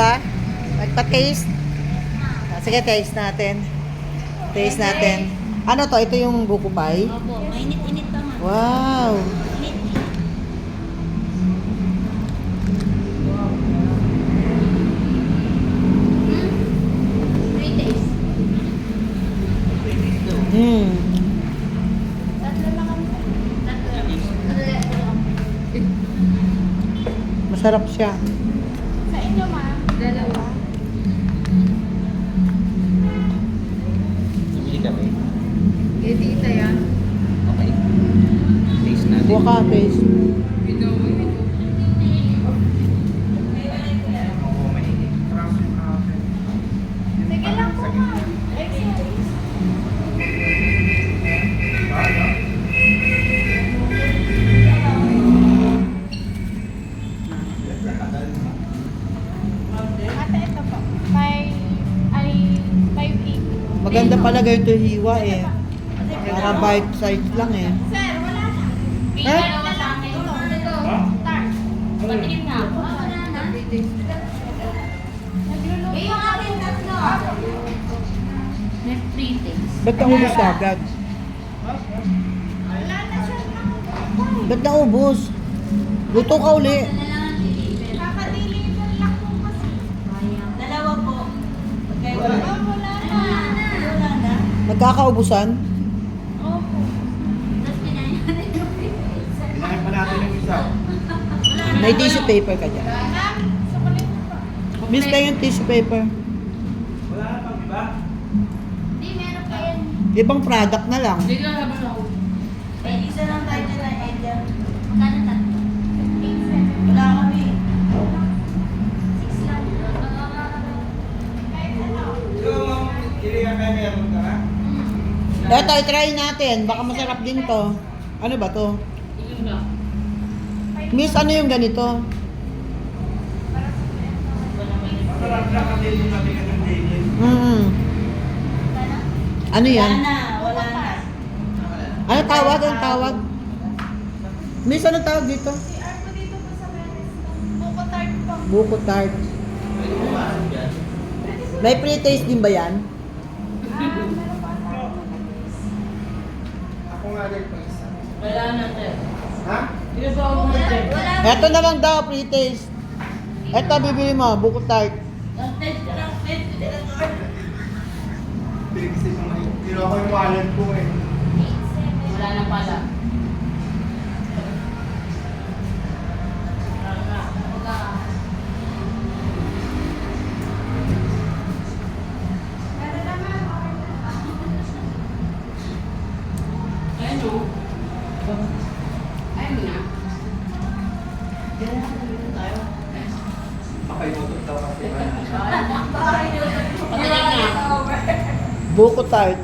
ba? Magpa-taste? Sige, taste natin. Taste natin. Ano to? Ito yung buko pie? Opo, mainit-init pa man. Wow! Init. Three days. Hmm. Tatlo lang kami. Tatlo. Masarap siya. Sa inyo, ma'am? Dalawa. Bibili kami. Tita yan. Okay. Taste natin. Buka ka, taste. Sige lang po, ma'am. Exercise. Ate, ito po. 580. Maganda pala ganito hiwa eh. Para bite size lang eh. Sir, wala na. Ha? Dalawa sa akin. Ito. Tart. Patingin na. Wala na. Nagluluto. Yung akin tatlo. May 3 days. Ba't naubos agad? Wala na siya. Ba't naubos? Luto ka uli. Kakadeliver lang po kasi. Dalawa po. Wala na. Wala na. Nagkakaubusan? Opo. Tapos kinain natin yung Kailangan pa natin yung isa. May tissue paper ka dyan. Ma'am, sukulit mo pa. Miss ka yung tissue paper. Wala na pang iba? Hindi, meron pa yan. Ibang product na lang. May isa lang tayo na Edgar. Magkano tatlo? 8-7. Wala kami. 6 lang. Kahit ano. Kili ka kaya meron ka na? Eto, try natin. Baka masarap din to. Ano ba to? Miss, ano yung ganito? Masarap lang kasi yung natin ka ng daily. Ano yan? Wala na. Ano tawag? Ang tawag? Miss, ano tawag dito? Si Arpo dito po sa Venice. Buko tart po. Buko tart. May pre-taste din ba yan? Meron pa tayo. Ako nga rin pa isa. Wala na, sir. Ha? Wala. Eto na lang daw, pre-taste. Eto, bibili mo, buko tart. Pinag-isip mo ngayon. Kinuha ko yung wallet ko eh. 8-7. Wala na pala. Meron na, ma'am. Ayun o. Ayun na. Pakaimutot daw kasi. Patingin na. Buko tart.